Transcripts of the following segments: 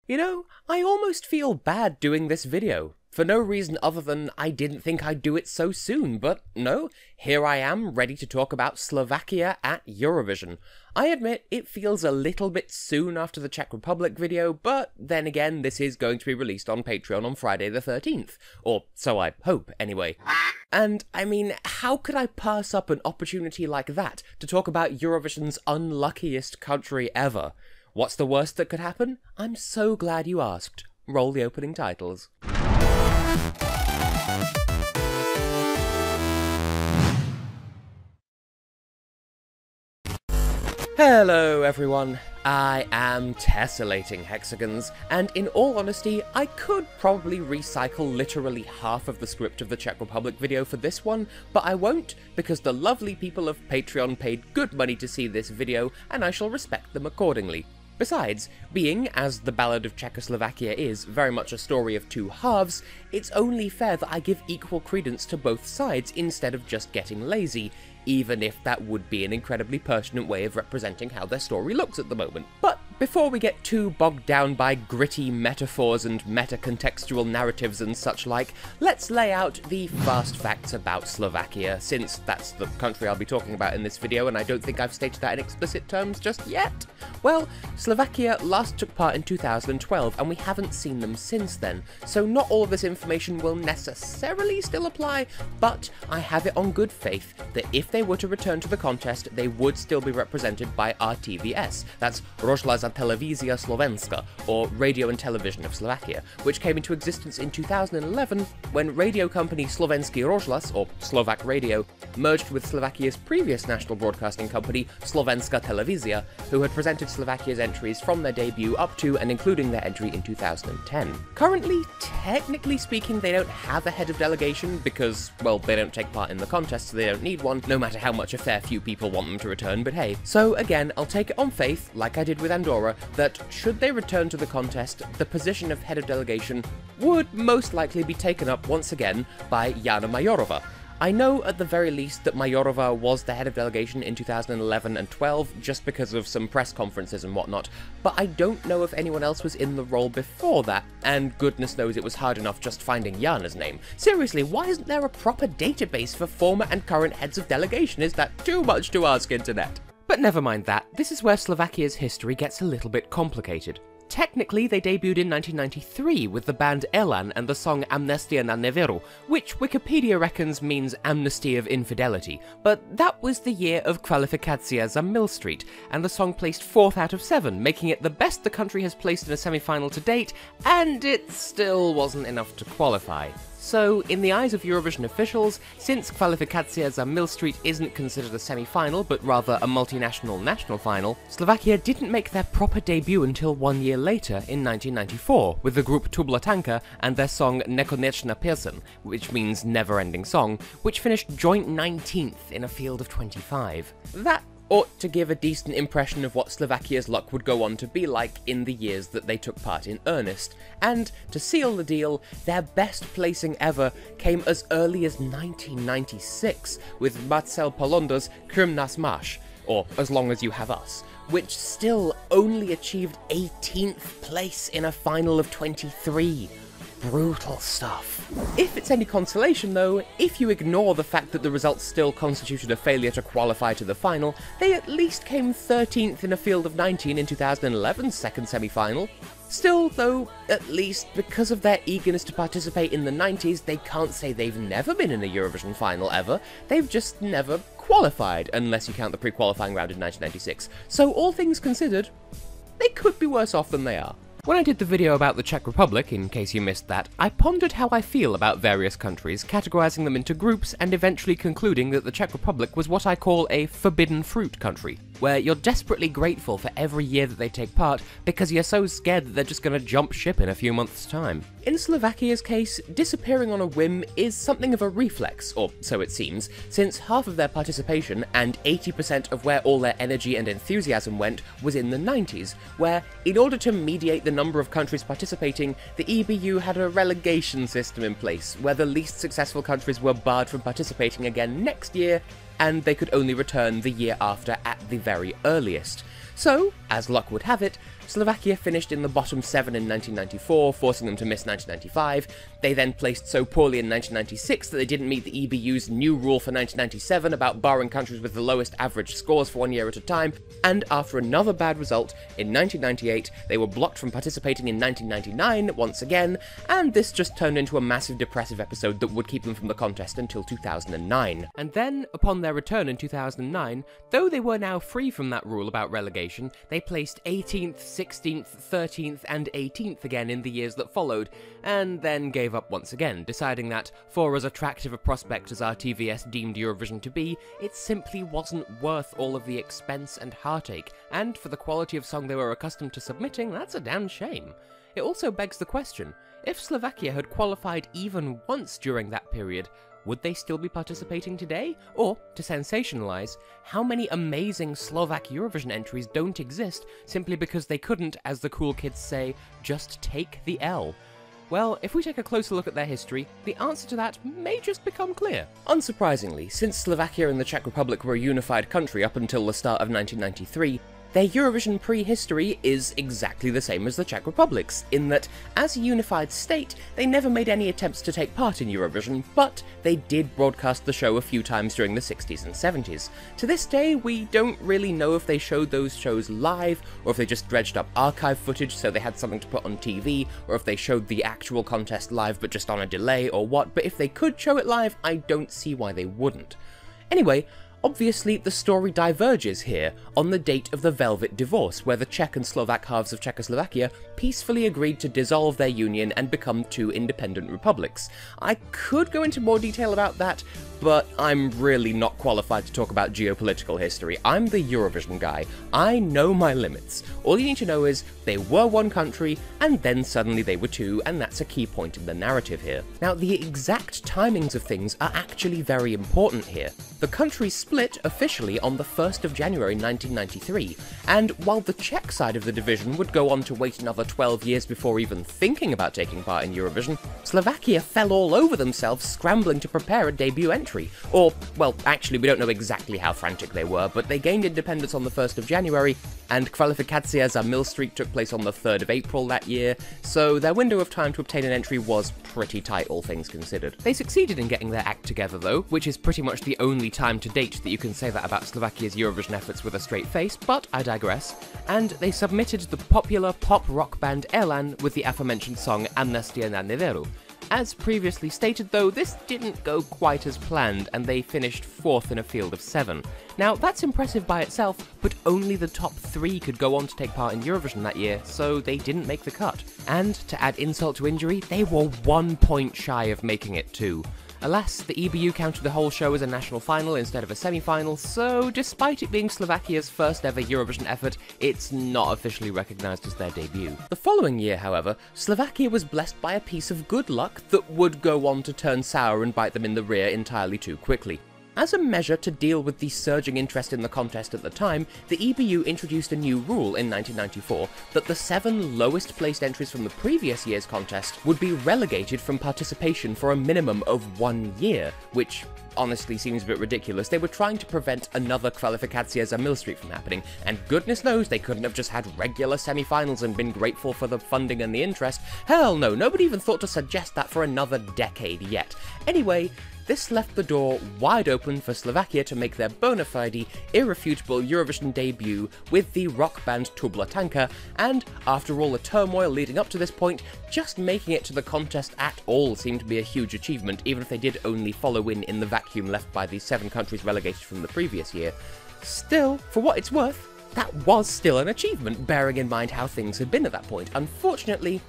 You know, I almost feel bad doing this video, for no reason other than I didn't think I'd do it so soon, but no, here I am ready to talk about Slovakia at Eurovision. I admit it feels a little bit soon after the Czech Republic video, but then again this is going to be released on Patreon on Friday the 13th, or so I hope anyway. And I mean, how could I pass up an opportunity like that to talk about Eurovision's unluckiest country ever? What's the worst that could happen? I'm so glad you asked. Roll the opening titles. Hello everyone, I am Tessellating Hexagons, and in all honesty, I could probably recycle literally half of the script of the Czech Republic video for this one, but I won't, because the lovely people of Patreon paid good money to see this video, and I shall respect them accordingly. Besides, being, as the Ballad of Czechoslovakia is, very much a story of two halves, it's only fair that I give equal credence to both sides instead of just getting lazy, even if that would be an incredibly pertinent way of representing how their story looks at the moment. But before we get too bogged down by gritty metaphors and meta-contextual narratives and such like, let's lay out the fast facts about Slovakia, since that's the country I'll be talking about in this video, and I don't think I've stated that in explicit terms just yet. Well, Slovakia last took part in 2012, and we haven't seen them since then, so not all of this information will necessarily still apply, but I have it on good faith that if they were to return to the contest, they would still be represented by RTVS, that's Rozhlas Televizia Slovenska, or Radio and Television of Slovakia, which came into existence in 2011 when radio company Slovenský rozhlas, or Slovak Radio, merged with Slovakia's previous national broadcasting company, Slovenská televízia, who had presented Slovakia's entries from their debut up to and including their entry in 2010. Currently, technically speaking, they don't have a head of delegation because, well, they don't take part in the contest, so they don't need one, no matter how much a fair few people want them to return, but hey. So again, I'll take it on faith, like I did with Andorra, that should they return to the contest, the position of head of delegation would most likely be taken up once again by Jana Majorova. I know at the very least that Majorova was the head of delegation in 2011 and 12 just because of some press conferences and whatnot, but I don't know if anyone else was in the role before that, and goodness knows it was hard enough just finding Jana's name. Seriously, why isn't there a proper database for former and current heads of delegation? Is that too much to ask, Internet? But never mind that, this is where Slovakia's history gets a little bit complicated. Technically, they debuted in 1993 with the band Elan and the song Amnestia na neveru, which Wikipedia reckons means amnesty of infidelity, but that was the year of Kwalifikacja za Mill Street, and the song placed 4th out of 7, making it the best the country has placed in a semi-final to date, and it still wasn't enough to qualify. So, in the eyes of Eurovision officials, since Kwalifikacja za Mill Street isn't considered a semi-final, but rather a multinational national final, Slovakia didn't make their proper debut until 1 year later, in 1994, with the group Tublatanka and their song Nekonečná pieseň, which means never-ending song, which finished joint 19th in a field of 25. That ought to give a decent impression of what Slovakia's luck would go on to be like in the years that they took part in earnest, and to seal the deal, their best placing ever came as early as 1996, with Marcel Polonda's Krym nas masz, or As Long As You Have Us, which still only achieved 18th place in a final of 23. Brutal stuff. If it's any consolation though, if you ignore the fact that the results still constituted a failure to qualify to the final, they at least came 13th in a field of 19 in 2011's second semi-final. Still, though, at least because of their eagerness to participate in the 90s, they can't say they've never been in a Eurovision final ever, they've just never qualified, unless you count the pre-qualifying round in 1996. So all things considered, they could be worse off than they are. When I did the video about the Czech Republic, in case you missed that, I pondered how I feel about various countries, categorizing them into groups, and eventually concluding that the Czech Republic was what I call a forbidden fruit country, where you're desperately grateful for every year that they take part because you're so scared that they're just going to jump ship in a few months' time. In Slovakia's case, disappearing on a whim is something of a reflex, or so it seems, since half of their participation and 80% of where all their energy and enthusiasm went was in the 90s, where, in order to mediate the number of countries participating, the EBU had a relegation system in place, where the least successful countries were barred from participating again next year, and they could only return the year after at the very earliest. So, as luck would have it, Slovakia finished in the bottom 7 in 1994, forcing them to miss 1995. They then placed so poorly in 1996 that they didn't meet the EBU's new rule for 1997 about barring countries with the lowest average scores for 1 year at a time, and after another bad result, in 1998, they were blocked from participating in 1999 once again, and this just turned into a massive depressive episode that would keep them from the contest until 2009. And then, upon their return in 2009, though they were now free from that rule about relegation, they placed 18th, 16th, 13th, and 18th again in the years that followed, and then gave up once again, deciding that, for as attractive a prospect as our TVS deemed Eurovision to be, it simply wasn't worth all of the expense and heartache, and for the quality of song they were accustomed to submitting, that's a damn shame. It also begs the question, if Slovakia had qualified even once during that period, would they still be participating today? Or, to sensationalise, how many amazing Slovak Eurovision entries don't exist simply because they couldn't, as the cool kids say, just take the L? Well, if we take a closer look at their history, the answer to that may just become clear. Unsurprisingly, since Slovakia and the Czech Republic were a unified country up until the start of 1993, their Eurovision prehistory is exactly the same as the Czech Republic's, in that, as a unified state, they never made any attempts to take part in Eurovision, but they did broadcast the show a few times during the 60s and 70s. To this day, we don't really know if they showed those shows live, or if they just dredged up archive footage so they had something to put on TV, or if they showed the actual contest live but just on a delay or what, but if they could show it live, I don't see why they wouldn't. Anyway, obviously, the story diverges here on the date of the Velvet Divorce, where the Czech and Slovak halves of Czechoslovakia peacefully agreed to dissolve their union and become two independent republics. I could go into more detail about that, but I'm really not qualified to talk about geopolitical history. I'm the Eurovision guy. I know my limits. All you need to know is they were one country, and then suddenly they were two, and that's a key point in the narrative here. Now, the exact timings of things are actually very important here. The country split officially on the 1st of January 1993, and while the Czech side of the division would go on to wait another 12 years before even thinking about taking part in Eurovision, Slovakia fell all over themselves scrambling to prepare a debut entry. Or, well, actually we don't know exactly how frantic they were, but they gained independence on the 1st of January, and Kwalifikacja za Millstreak took place on the 3rd of April that year, so their window of time to obtain an entry was pretty tight, all things considered. They succeeded in getting their act together though, which is pretty much the only time to date that you can say that about Slovakia's Eurovision efforts with a straight face, but I digress. And they submitted the popular pop-rock band Elan with the aforementioned song Amnestia na Neveru. As previously stated though, this didn't go quite as planned, and they finished 4th in a field of 7. Now, that's impressive by itself, but only the top 3 could go on to take part in Eurovision that year, so they didn't make the cut. And, to add insult to injury, they were 1 point shy of making it too. Alas, the EBU counted the whole show as a national final instead of a semi-final, so despite it being Slovakia's first ever Eurovision effort, it's not officially recognised as their debut. The following year, however, Slovakia was blessed by a piece of good luck that would go on to turn sour and bite them in the rear entirely too quickly. As a measure to deal with the surging interest in the contest at the time, the EBU introduced a new rule in 1994 that the 7 lowest placed entries from the previous year's contest would be relegated from participation for a minimum of 1 year, which honestly seems a bit ridiculous. They were trying to prevent another Kwalifikacja za Millstreak from happening, and goodness knows they couldn't have just had regular semi-finals and been grateful for the funding and the interest. Hell no, nobody even thought to suggest that for another decade yet. Anyway, this left the door wide open for Slovakia to make their bona fide, irrefutable Eurovision debut with the rock band Tublatanka, and after all the turmoil leading up to this point, just making it to the contest at all seemed to be a huge achievement, even if they did only follow in the vacuum left by the 7 countries relegated from the previous year. Still, for what it's worth, that was still an achievement, bearing in mind how things had been at that point. Unfortunately,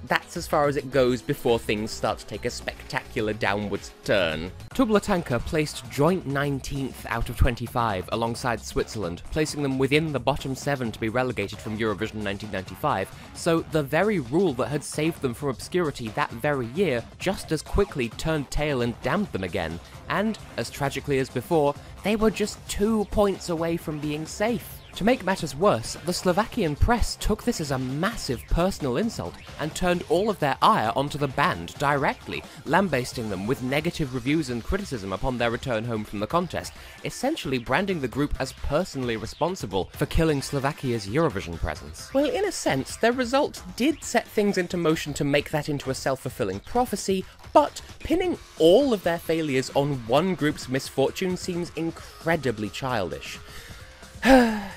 that's as far as it goes before things start to take a spectacular downwards turn. Tublatanka placed joint 19th out of 25 alongside Switzerland, placing them within the bottom 7 to be relegated from Eurovision 1995, so the very rule that had saved them from obscurity that very year just as quickly turned tail and damned them again, and, as tragically as before, they were just 2 points away from being safe. To make matters worse, the Slovakian press took this as a massive personal insult and turned all of their ire onto the band directly, lambasting them with negative reviews and criticism upon their return home from the contest, essentially branding the group as personally responsible for killing Slovakia's Eurovision presence. Well, in a sense, their result did set things into motion to make that into a self-fulfilling prophecy, but pinning all of their failures on one group's misfortune seems incredibly childish.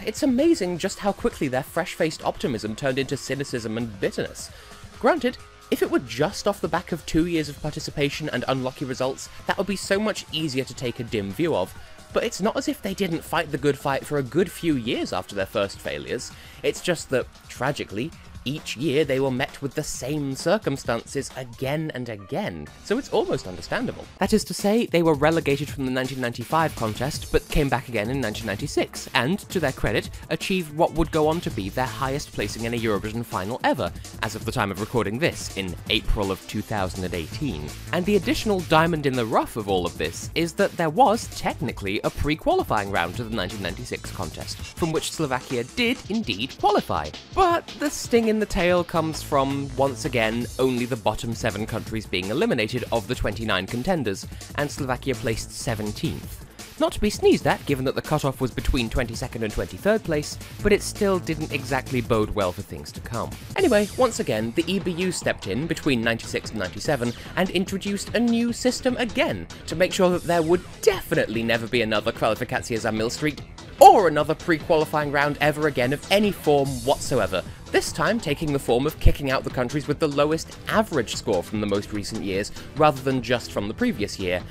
It's amazing just how quickly their fresh-faced optimism turned into cynicism and bitterness. Granted, if it were just off the back of 2 years of participation and unlucky results, that would be so much easier to take a dim view of. But it's not as if they didn't fight the good fight for a good few years after their first failures. It's just that, tragically, each year they were met with the same circumstances again and again, so it's almost understandable. That is to say, they were relegated from the 1995 contest, but came back again in 1996, and, to their credit, achieved what would go on to be their highest placing in a Eurovision final ever, as of the time of recording this, in April of 2018. And the additional diamond in the rough of all of this is that there was, technically, a pre-qualifying round to the 1996 contest, from which Slovakia did indeed qualify. But the sting in the tail comes from, once again, only the bottom 7 countries being eliminated of the 29 contenders, and Slovakia placed 17th. Not to be sneezed at, given that the cutoff was between 22nd and 23rd place, but it still didn't exactly bode well for things to come. Anyway, once again, the EBU stepped in between 96 and 97 and introduced a new system again, to make sure that there would definitely never be another Kwalifikacje za Millstreet, or another pre-qualifying round ever again of any form whatsoever, this time taking the form of kicking out the countries with the lowest average score from the most recent years, rather than just from the previous year.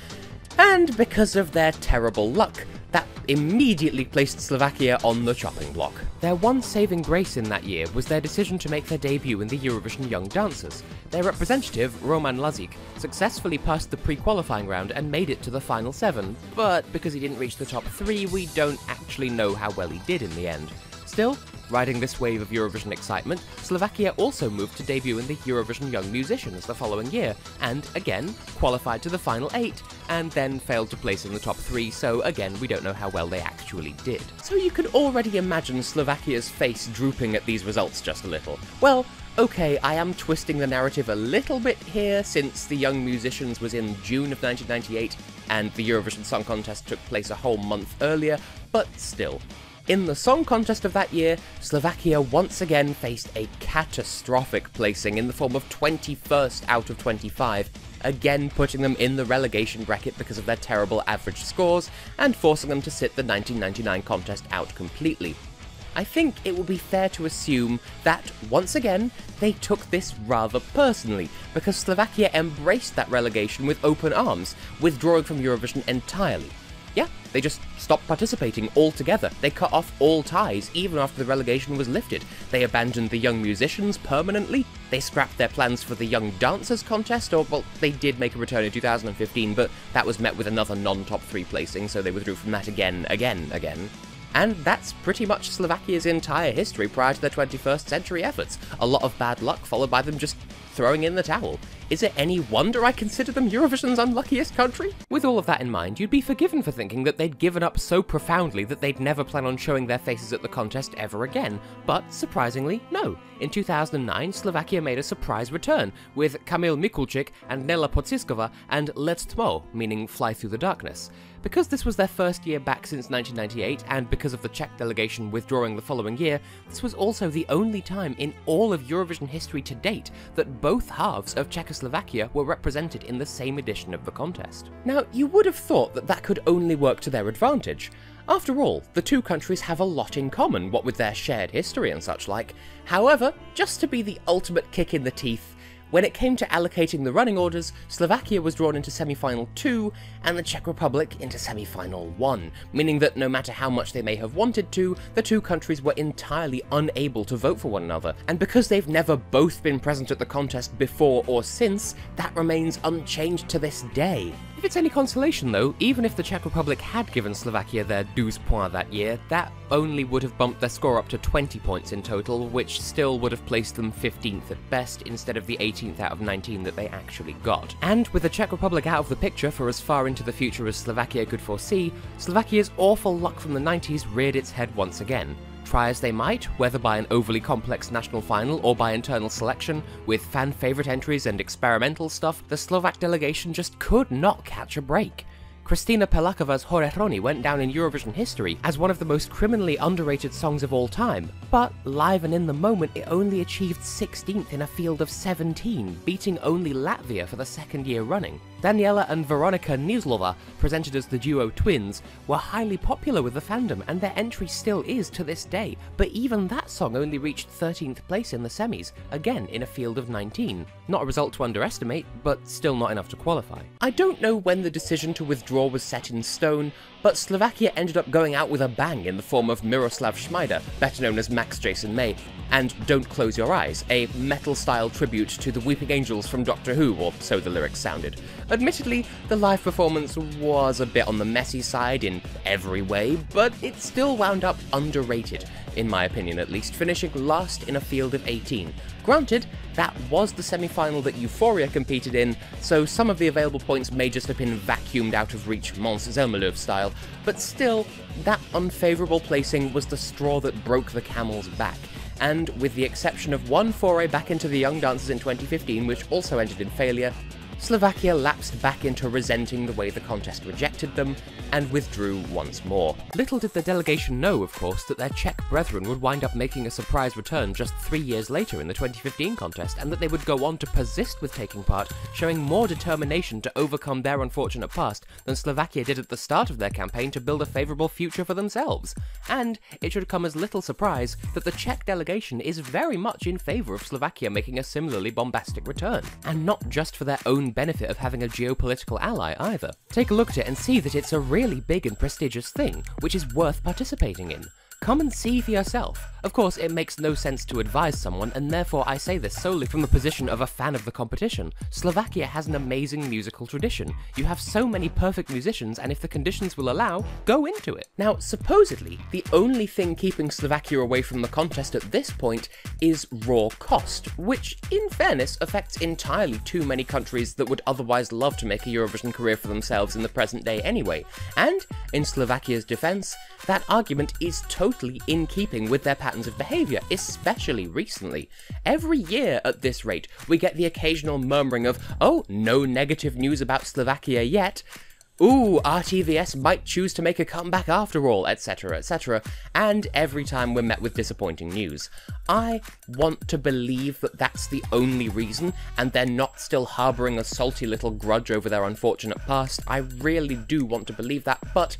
And because of their terrible luck, that immediately placed Slovakia on the chopping block. Their one saving grace in that year was their decision to make their debut in the Eurovision Young Dancers. Their representative, Roman Lazik, successfully passed the pre-qualifying round and made it to the final 7, but because he didn't reach the top 3, we don't actually know how well he did in the end. Still, riding this wave of Eurovision excitement, Slovakia also moved to debut in the Eurovision Young Musicians the following year, and again, qualified to the final 8, and then failed to place in the top 3, so again, we don't know how well they actually did. So you can already imagine Slovakia's face drooping at these results just a little. Well, okay, I am twisting the narrative a little bit here, since the Young Musicians was in June of 1998, and the Eurovision Song Contest took place a whole month earlier, but still. In the song contest of that year, Slovakia once again faced a catastrophic placing in the form of 21st out of 25, again putting them in the relegation bracket because of their terrible average scores, and forcing them to sit the 1999 contest out completely. I think it would be fair to assume that, once again, they took this rather personally, because Slovakia embraced that relegation with open arms, withdrawing from Eurovision entirely. Yeah, they just stopped participating altogether. They cut off all ties, even after the relegation was lifted. They abandoned the Young Musicians permanently. They scrapped their plans for the Young Dancers contest, or, well, they did make a return in 2015, but that was met with another non-top 3 placing, so they withdrew from that again. And that's pretty much Slovakia's entire history prior to their 21st century efforts. A lot of bad luck, followed by them just throwing in the towel. Is it any wonder I consider them Eurovision's unluckiest country? With all of that in mind, you'd be forgiven for thinking that they'd given up so profoundly that they'd never plan on showing their faces at the contest ever again. But, surprisingly, no. In 2009, Slovakia made a surprise return, with Kamil Mikulčík and Nela Pociskova and Let Tmo, meaning Fly Through the Darkness. Because this was their first year back since 1998, and because of the Czech delegation withdrawing the following year, this was also the only time in all of Eurovision history to date that both halves of Czechoslovakia were represented in the same edition of the contest. Now, you would have thought that that could only work to their advantage. After all, the two countries have a lot in common, what with their shared history and such like. However, just to be the ultimate kick in the teeth, when it came to allocating the running orders, Slovakia was drawn into semi-final 2, and the Czech Republic into semi-final 1, meaning that no matter how much they may have wanted to, the two countries were entirely unable to vote for one another, and because they've never both been present at the contest before or since, that remains unchanged to this day. If it's any consolation though, even if the Czech Republic had given Slovakia their 12 points that year, that only would have bumped their score up to 20 points in total, which still would have placed them 15th at best, instead of the 18th out of 19 that they actually got. And with the Czech Republic out of the picture for as far into the future as Slovakia could foresee, Slovakia's awful luck from the 90s reared its head once again. Try as they might, whether by an overly complex national final or by internal selection, with fan favourite entries and experimental stuff, the Slovak delegation just could not catch a break. Kristina Pelakova's Horeroni went down in Eurovision history as one of the most criminally underrated songs of all time, but live and in the moment it only achieved 16th in a field of 17, beating only Latvia for the second year running. Daniela and Veronika Nieslova, presented as the duo twins, were highly popular with the fandom and their entry still is to this day, but even that song only reached 13th place in the semis, again in a field of 19. Not a result to underestimate, but still not enough to qualify. I don't know when the decision to withdraw was set in stone, but Slovakia ended up going out with a bang in the form of Miroslav Šmajda, better known as Max Jason May, and Don't Close Your Eyes, a metal-style tribute to the Weeping Angels from Doctor Who, or so the lyrics sounded. Admittedly, the live performance was a bit on the messy side in every way, but it still wound up underrated, in my opinion at least, finishing last in a field of 18. Granted, that was the semi-final that Euphoria competed in, so some of the available points may just have been vacuumed out of reach Mons Zelmerlöw style, but still, that unfavourable placing was the straw that broke the camel's back. And with the exception of one foray back into the Young Dancers in 2015, which also ended in failure, Slovakia lapsed back into resenting the way the contest rejected them, and withdrew once more. Little did the delegation know, of course, that their Czech brethren would wind up making a surprise return just 3 years later in the 2015 contest, and that they would go on to persist with taking part, showing more determination to overcome their unfortunate past than Slovakia did at the start of their campaign to build a favourable future for themselves. And it should come as little surprise that the Czech delegation is very much in favour of Slovakia making a similarly bombastic return, and not just for their own benefit of having a geopolitical ally either. Take a look at it and see that it's a really big and prestigious thing, which is worth participating in. Come and see for yourself. Of course, it makes no sense to advise someone, and therefore I say this solely from the position of a fan of the competition. Slovakia has an amazing musical tradition. You have so many perfect musicians, and if the conditions will allow, go into it. Now, supposedly, the only thing keeping Slovakia away from the contest at this point is raw cost, which, in fairness, affects entirely too many countries that would otherwise love to make a Eurovision career for themselves in the present day anyway. And, in Slovakia's defense, that argument is totally in keeping with their patterns of behaviour, especially recently. Every year at this rate, we get the occasional murmuring of, oh, no negative news about Slovakia yet, ooh, RTVS might choose to make a comeback after all, etc, etc, and every time we're met with disappointing news. I want to believe that that's the only reason, and they're not still harbouring a salty little grudge over their unfortunate past. I really do want to believe that, but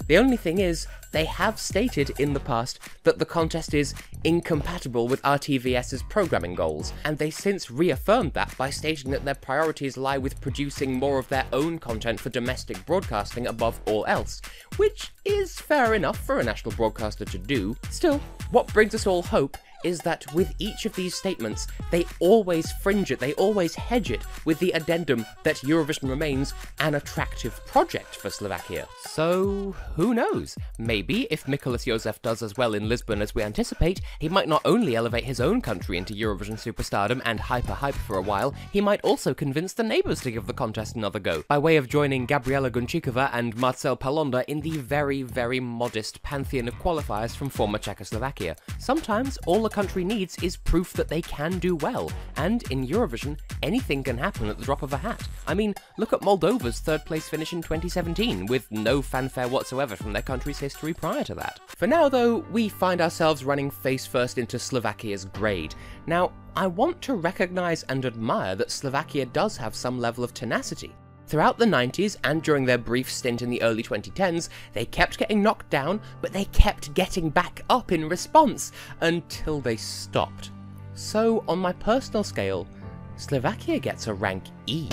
the only thing is, they have stated in the past that the contest is incompatible with RTVS's programming goals, and they since reaffirmed that by stating that their priorities lie with producing more of their own content for domestic broadcasting above all else, which is fair enough for a national broadcaster to do. Still, what brings us all hope is that with each of these statements, they always fringe it, they always hedge it with the addendum that Eurovision remains an attractive project for Slovakia. So, who knows? Maybe, if Mikolas Josef does as well in Lisbon as we anticipate, he might not only elevate his own country into Eurovision superstardom and hype for a while, he might also convince the neighbours to give the contest another go, by way of joining Gabriela Gunčíková and Marcel Palonda in the very, very modest pantheon of qualifiers from former Czechoslovakia. Sometimes, all the country needs is proof that they can do well, and in Eurovision, anything can happen at the drop of a hat. I mean, look at Moldova's third place finish in 2017, with no fanfare whatsoever from their country's history prior to that. For now though, we find ourselves running face first into Slovakia's grade. Now, I want to recognise and admire that Slovakia does have some level of tenacity. Throughout the 90s and during their brief stint in the early 2010s, they kept getting knocked down, but they kept getting back up in response, until they stopped. So, on my personal scale, Slovakia gets a rank E.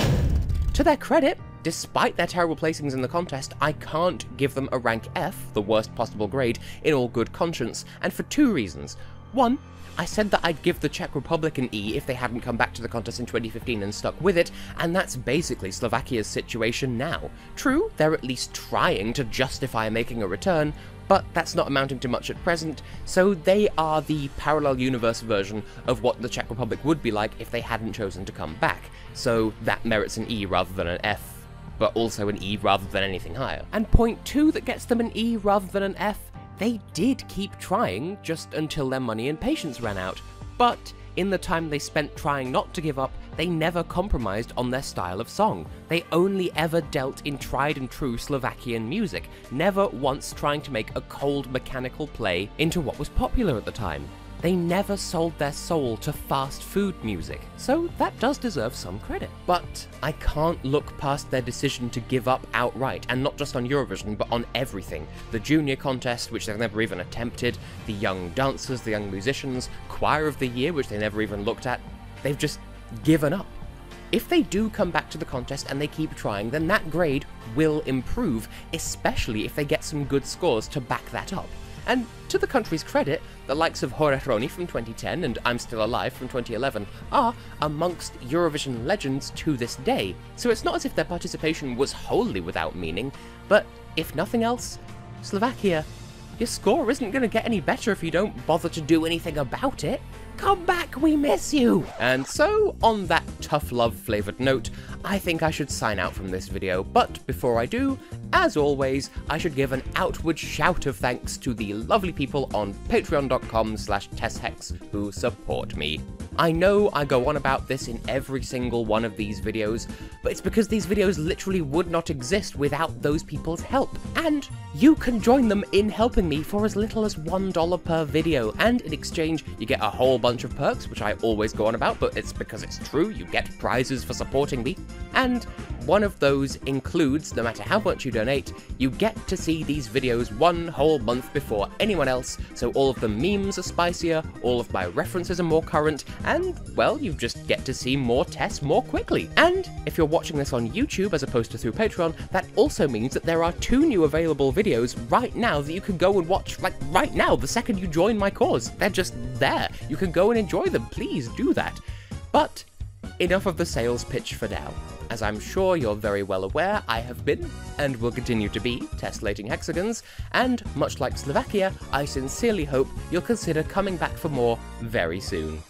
To their credit, despite their terrible placings in the contest, I can't give them a rank F, the worst possible grade, in all good conscience, and for two reasons. One, I said that I'd give the Czech Republic an E if they hadn't come back to the contest in 2015 and stuck with it, and that's basically Slovakia's situation now. True, they're at least trying to justify making a return, but that's not amounting to much at present, so they are the parallel universe version of what the Czech Republic would be like if they hadn't chosen to come back, so that merits an E rather than an F, but also an E rather than anything higher. And point two that gets them an E rather than an F they did keep trying just until their money and patience ran out. But in the time they spent trying not to give up, they never compromised on their style of song. They only ever dealt in tried and true Slovakian music, never once trying to make a cold mechanical play into what was popular at the time. They never sold their soul to fast food music, so that does deserve some credit. But I can't look past their decision to give up outright, and not just on Eurovision, but on everything. The junior contest, which they've never even attempted, the young dancers, the young musicians, choir of the year, which they never even looked at. They've just given up. If they do come back to the contest and they keep trying, then that grade will improve, especially if they get some good scores to back that up. And to the country's credit, the likes of Horeroni from 2010 and I'm Still Alive from 2011 are amongst Eurovision legends to this day, so it's not as if their participation was wholly without meaning, but if nothing else, Slovakia, your score isn't going to get any better if you don't bother to do anything about it. Come back, we miss you! And so, on that tough love flavoured note, I think I should sign out from this video, but before I do, as always, I should give an outward shout of thanks to the lovely people on patreon.com/TessHex who support me. I know I go on about this in every single one of these videos, but it's because these videos literally would not exist without those people's help. And you can join them in helping me for as little as $1 per video, and in exchange you get a whole bunch of perks, which I always go on about, but it's because it's true, you get prizes for supporting me. And one of those includes, no matter how much you donate, you get to see these videos one whole month before anyone else, so all of the memes are spicier, all of my references are more current, and, well, you just get to see more Tess more quickly. And if you're watching this on YouTube as opposed to through Patreon, that also means that there are 2 new available videos right now that you can go and watch, like, right now, the second you join my cause. They're just there. You can go and enjoy them. Please do that. But enough of the sales pitch for now. As I'm sure you're very well aware, I have been, and will continue to be, Tessellating Hexagons, and much like Slovakia, I sincerely hope you'll consider coming back for more very soon.